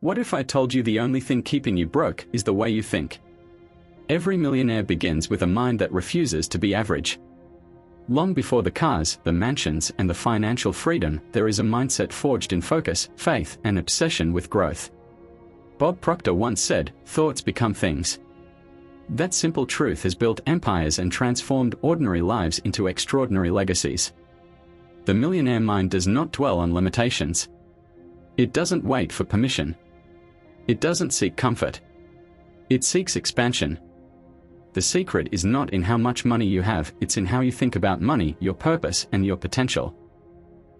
What if I told you the only thing keeping you broke is the way you think? Every millionaire begins with a mind that refuses to be average. Long before the cars, the mansions, and the financial freedom, there is a mindset forged in focus, faith, and obsession with growth. Bob Proctor once said, "Thoughts become things." That simple truth has built empires and transformed ordinary lives into extraordinary legacies. The millionaire mind does not dwell on limitations. It doesn't wait for permission. It doesn't seek comfort. It seeks expansion. The secret is not in how much money you have, it's in how you think about money, your purpose, and your potential.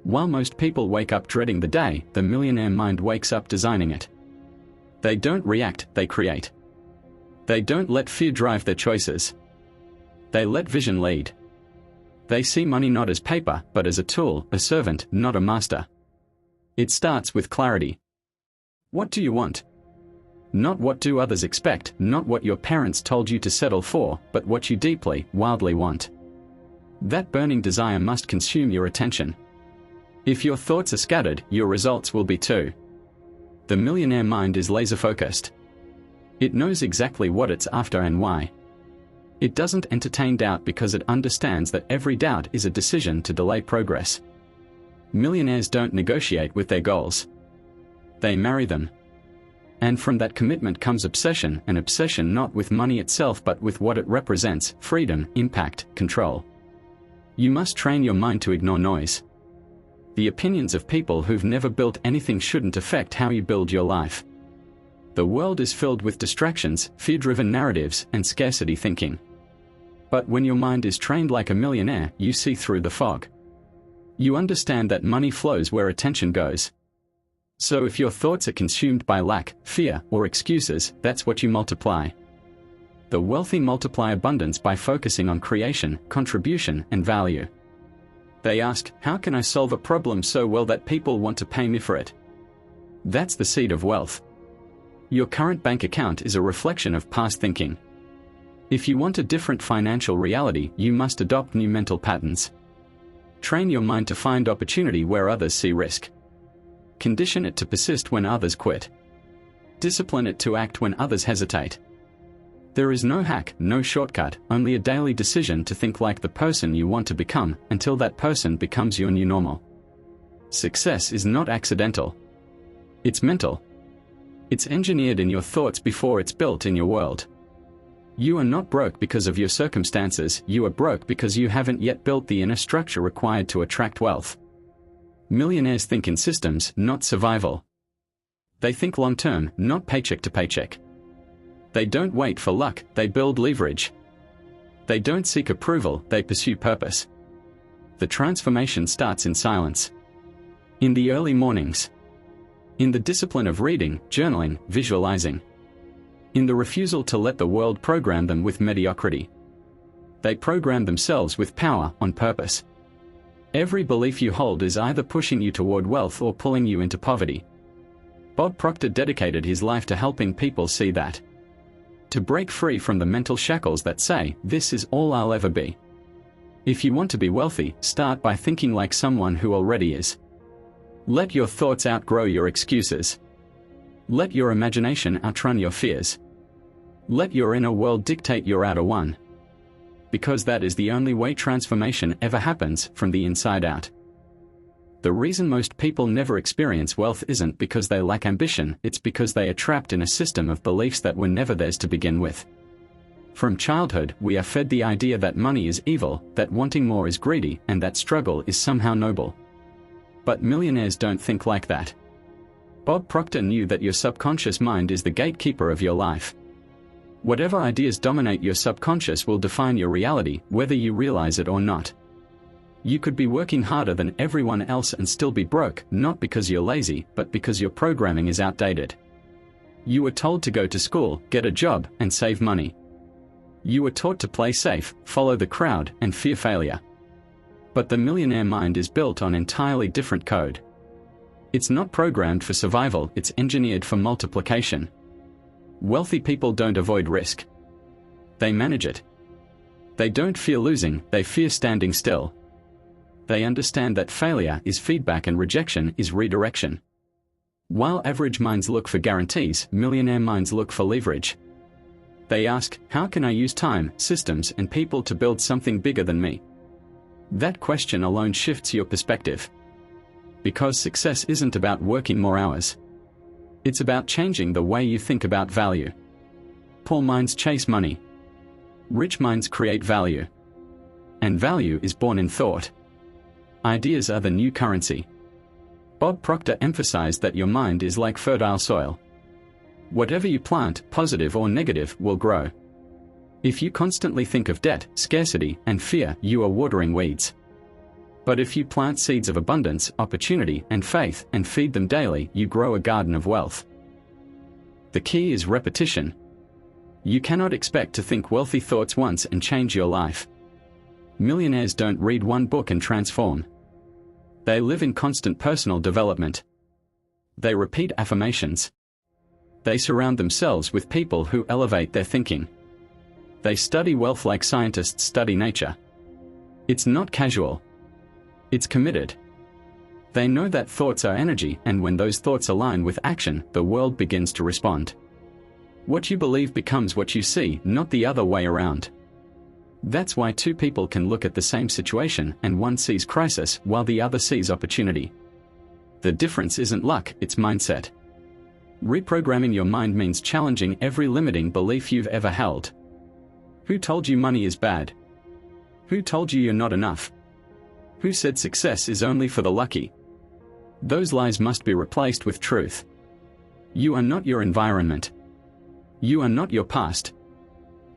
While most people wake up dreading the day, the millionaire mind wakes up designing it. They don't react, they create. They don't let fear drive their choices. They let vision lead. They see money not as paper, but as a tool, a servant, not a master. It starts with clarity. What do you want? Not what do others expect, not what your parents told you to settle for, but what you deeply, wildly want. That burning desire must consume your attention. If your thoughts are scattered, your results will be too. The millionaire mind is laser-focused. It knows exactly what it's after and why. It doesn't entertain doubt because it understands that every doubt is a decision to delay progress. Millionaires don't negotiate with their goals. They marry them. And from that commitment comes obsession, an obsession not with money itself but with what it represents: freedom, impact, control. You must train your mind to ignore noise. The opinions of people who've never built anything shouldn't affect how you build your life. The world is filled with distractions, fear-driven narratives, and scarcity thinking. But when your mind is trained like a millionaire, you see through the fog. You understand that money flows where attention goes. So if your thoughts are consumed by lack, fear, or excuses, that's what you multiply. The wealthy multiply abundance by focusing on creation, contribution, and value. They ask, how can I solve a problem so well that people want to pay me for it? That's the seed of wealth. Your current bank account is a reflection of past thinking. If you want a different financial reality, you must adopt new mental patterns. Train your mind to find opportunity where others see risk. Condition it to persist when others quit. Discipline it to act when others hesitate. There is no hack, no shortcut, only a daily decision to think like the person you want to become, until that person becomes your new normal. Success is not accidental. It's mental. It's engineered in your thoughts before it's built in your world. You are not broke because of your circumstances, you are broke because you haven't yet built the inner structure required to attract wealth. Millionaires think in systems, not survival. They think long-term, not paycheck to paycheck. They don't wait for luck, they build leverage. They don't seek approval, they pursue purpose. The transformation starts in silence. In the early mornings. In the discipline of reading, journaling, visualizing. In the refusal to let the world program them with mediocrity. They program themselves with power, on purpose. Every belief you hold is either pushing you toward wealth or pulling you into poverty. Bob Proctor dedicated his life to helping people see that. To break free from the mental shackles that say, this is all I'll ever be. If you want to be wealthy, start by thinking like someone who already is. Let your thoughts outgrow your excuses. Let your imagination outrun your fears. Let your inner world dictate your outer one. Because that is the only way transformation ever happens, from the inside out. The reason most people never experience wealth isn't because they lack ambition, it's because they are trapped in a system of beliefs that were never theirs to begin with. From childhood, we are fed the idea that money is evil, that wanting more is greedy, and that struggle is somehow noble. But millionaires don't think like that. Bob Proctor knew that your subconscious mind is the gatekeeper of your life. Whatever ideas dominate your subconscious will define your reality, whether you realize it or not. You could be working harder than everyone else and still be broke, not because you're lazy, but because your programming is outdated. You were told to go to school, get a job, and save money. You were taught to play safe, follow the crowd, and fear failure. But the millionaire mind is built on entirely different code. It's not programmed for survival, it's engineered for multiplication. Wealthy people don't avoid risk. They manage it. They don't fear losing, they fear standing still. They understand that failure is feedback and rejection is redirection. While average minds look for guarantees, millionaire minds look for leverage. They ask, how can I use time, systems, and people to build something bigger than me? That question alone shifts your perspective. Because success isn't about working more hours. It's about changing the way you think about value. Poor minds chase money. Rich minds create value. And value is born in thought. Ideas are the new currency. Bob Proctor emphasized that your mind is like fertile soil. Whatever you plant, positive or negative, will grow. If you constantly think of debt, scarcity, and fear, you are watering weeds. But if you plant seeds of abundance, opportunity, and faith, and feed them daily, you grow a garden of wealth. The key is repetition. You cannot expect to think wealthy thoughts once and change your life. Millionaires don't read one book and transform. They live in constant personal development. They repeat affirmations. They surround themselves with people who elevate their thinking. They study wealth like scientists study nature. It's not casual. It's committed. They know that thoughts are energy, and when those thoughts align with action, the world begins to respond. What you believe becomes what you see, not the other way around. That's why two people can look at the same situation and one sees crisis while the other sees opportunity. The difference isn't luck, it's mindset. Reprogramming your mind means challenging every limiting belief you've ever held. Who told you money is bad? Who told you you're not enough? Who said success is only for the lucky? Those lies must be replaced with truth. You are not your environment. You are not your past.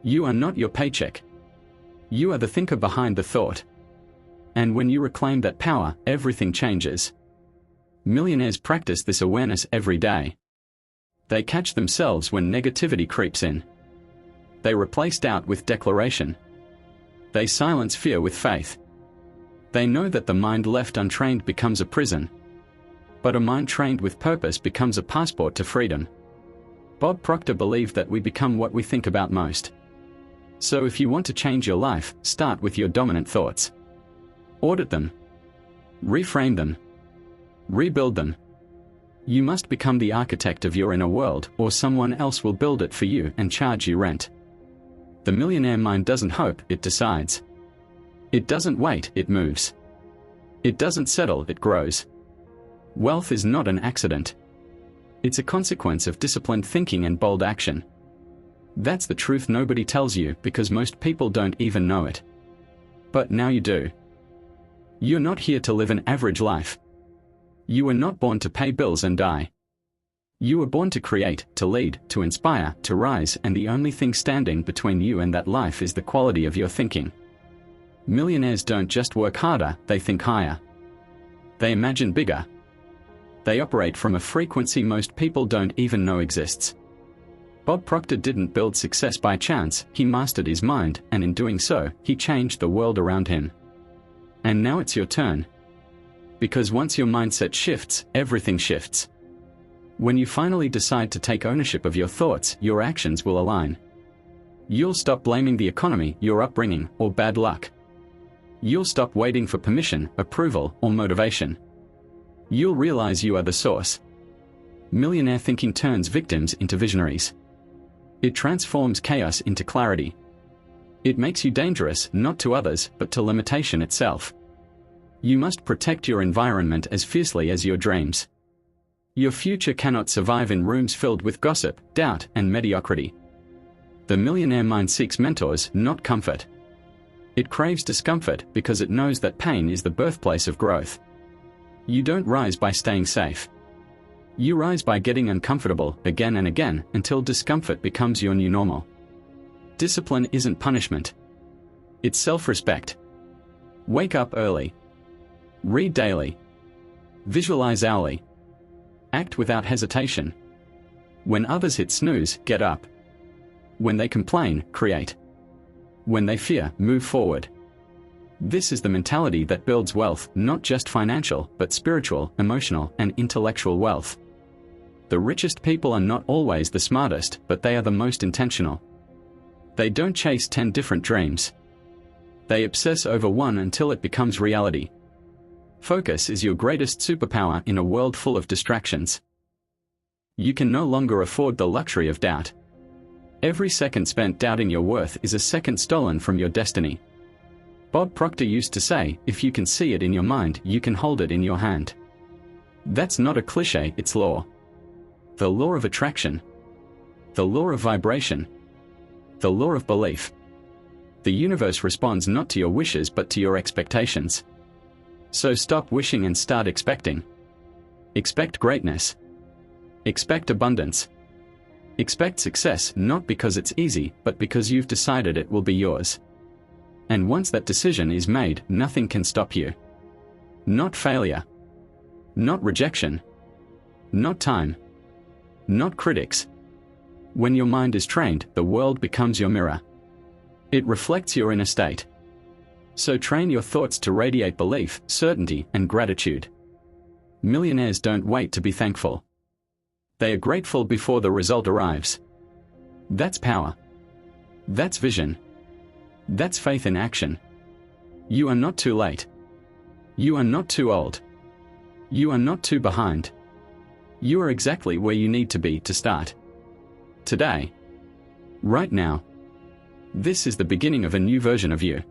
You are not your paycheck. You are the thinker behind the thought. And when you reclaim that power, everything changes. Millionaires practice this awareness every day. They catch themselves when negativity creeps in. They replace doubt with declaration. They silence fear with faith. They know that the mind left untrained becomes a prison. But a mind trained with purpose becomes a passport to freedom. Bob Proctor believed that we become what we think about most. So if you want to change your life, start with your dominant thoughts. Audit them. Reframe them. Rebuild them. You must become the architect of your inner world, or someone else will build it for you and charge you rent. The millionaire mind doesn't hope, it decides. It doesn't wait, it moves. It doesn't settle, it grows. Wealth is not an accident. It's a consequence of disciplined thinking and bold action. That's the truth nobody tells you because most people don't even know it. But now you do. You're not here to live an average life. You were not born to pay bills and die. You were born to create, to lead, to inspire, to rise, and the only thing standing between you and that life is the quality of your thinking. Millionaires don't just work harder, they think higher. They imagine bigger. They operate from a frequency most people don't even know exists. Bob Proctor didn't build success by chance, he mastered his mind, and in doing so, he changed the world around him. And now it's your turn. Because once your mindset shifts, everything shifts. When you finally decide to take ownership of your thoughts, your actions will align. You'll stop blaming the economy, your upbringing, or bad luck. You'll stop waiting for permission, approval, or motivation. You'll realize you are the source. Millionaire thinking turns victims into visionaries. It transforms chaos into clarity. It makes you dangerous, not to others, but to limitation itself. You must protect your environment as fiercely as your dreams. Your future cannot survive in rooms filled with gossip, doubt, and mediocrity. The millionaire mind seeks mentors, not comfort. It craves discomfort because it knows that pain is the birthplace of growth. You don't rise by staying safe. You rise by getting uncomfortable again and again until discomfort becomes your new normal. Discipline isn't punishment. It's self-respect. Wake up early. Read daily. Visualize hourly. Act without hesitation. When others hit snooze, get up. When they complain, create. When they fear, move forward. This is the mentality that builds wealth, not just financial, but spiritual, emotional, and intellectual wealth. The richest people are not always the smartest, but they are the most intentional. They don't chase 10 different dreams. They obsess over one until it becomes reality. Focus is your greatest superpower in a world full of distractions. You can no longer afford the luxury of doubt. Every second spent doubting your worth is a second stolen from your destiny. Bob Proctor used to say, if you can see it in your mind, you can hold it in your hand. That's not a cliche, it's law. The law of attraction. The law of vibration. The law of belief. The universe responds not to your wishes but to your expectations. So stop wishing and start expecting. Expect greatness. Expect abundance. Expect success, not because it's easy, but because you've decided it will be yours. And once that decision is made, nothing can stop you. Not failure. Not rejection. Not time. Not critics. When your mind is trained, the world becomes your mirror. It reflects your inner state. So train your thoughts to radiate belief, certainty, and gratitude. Millionaires don't wait to be thankful. They are grateful before the result arrives. That's power. That's vision. That's faith in action. You are not too late. You are not too old. You are not too behind. You are exactly where you need to be to start. Today. Right now. This is the beginning of a new version of you.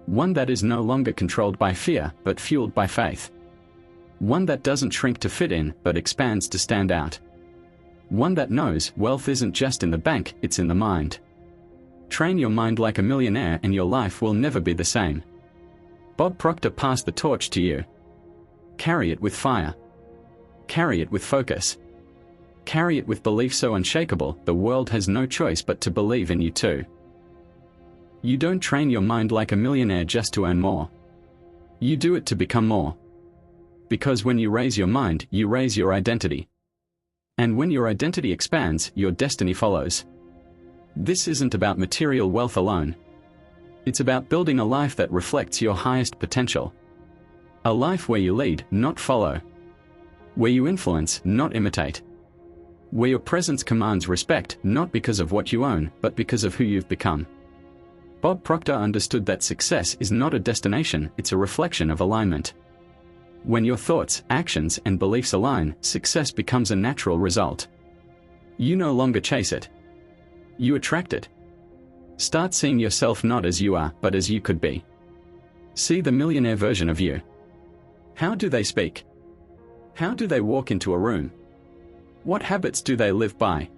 One that is no longer controlled by fear, but fueled by faith. One that doesn't shrink to fit in, but expands to stand out. One that knows wealth isn't just in the bank, it's in the mind. Train your mind like a millionaire and your life will never be the same. Bob Proctor passed the torch to you. Carry it with fire. Carry it with focus. Carry it with belief so unshakable, the world has no choice but to believe in you too. You don't train your mind like a millionaire just to earn more. You do it to become more. Because when you raise your mind, you raise your identity. And when your identity expands, your destiny follows. This isn't about material wealth alone. It's about building a life that reflects your highest potential. A life where you lead, not follow. Where you influence, not imitate. Where your presence commands respect, not because of what you own, but because of who you've become. Bob Proctor understood that success is not a destination, it's a reflection of alignment. When your thoughts, actions, and beliefs align, success becomes a natural result. You no longer chase it. You attract it. Start seeing yourself not as you are, but as you could be. See the millionaire version of you. How do they speak? How do they walk into a room? What habits do they live by?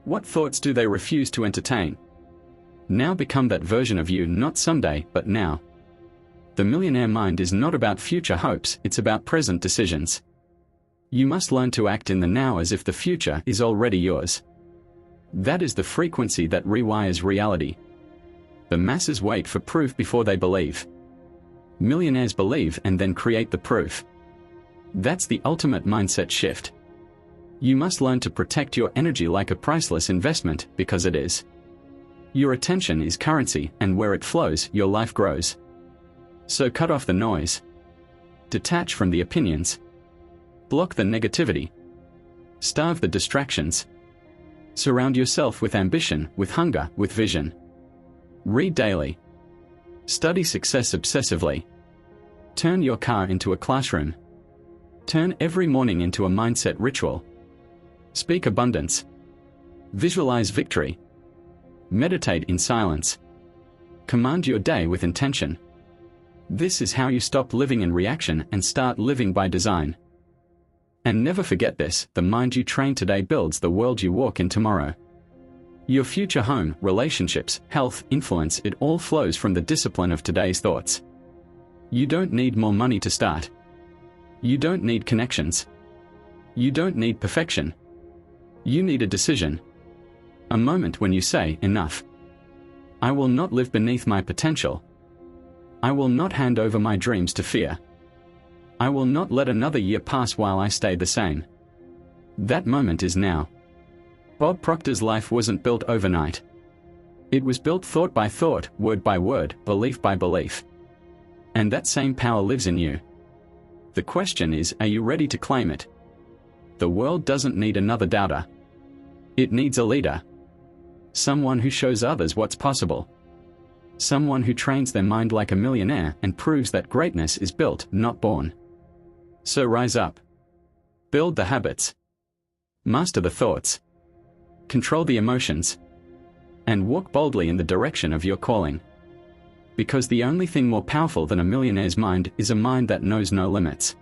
What thoughts do they refuse to entertain? Now become that version of you, not someday, but now. The millionaire mind is not about future hopes, it's about present decisions. You must learn to act in the now as if the future is already yours. That is the frequency that rewires reality. The masses wait for proof before they believe. Millionaires believe and then create the proof. That's the ultimate mindset shift. You must learn to protect your energy like a priceless investment, because it is. Your attention is currency, and where it flows, your life grows. So cut off the noise. Detach from the opinions. Block the negativity. Starve the distractions. Surround yourself with ambition, with hunger, with vision. Read daily. Study success obsessively. Turn your car into a classroom. Turn every morning into a mindset ritual. Speak abundance. Visualize victory. Meditate in silence. Command your day with intention. This is how you stop living in reaction and start living by design. And never forget this, the mind you train today builds the world you walk in tomorrow. Your future home, relationships, health, influence, it all flows from the discipline of today's thoughts. You don't need more money to start. You don't need connections. You don't need perfection. You need a decision. A moment when you say, enough. I will not live beneath my potential. I will not hand over my dreams to fear. I will not let another year pass while I stay the same. That moment is now. Bob Proctor's life wasn't built overnight. It was built thought by thought, word by word, belief by belief. And that same power lives in you. The question is, are you ready to claim it? The world doesn't need another doubter. It needs a leader. Someone who shows others what's possible. Someone who trains their mind like a millionaire and proves that greatness is built, not born. So rise up. Build the habits. Master the thoughts. Control the emotions. And walk boldly in the direction of your calling. Because the only thing more powerful than a millionaire's mind is a mind that knows no limits.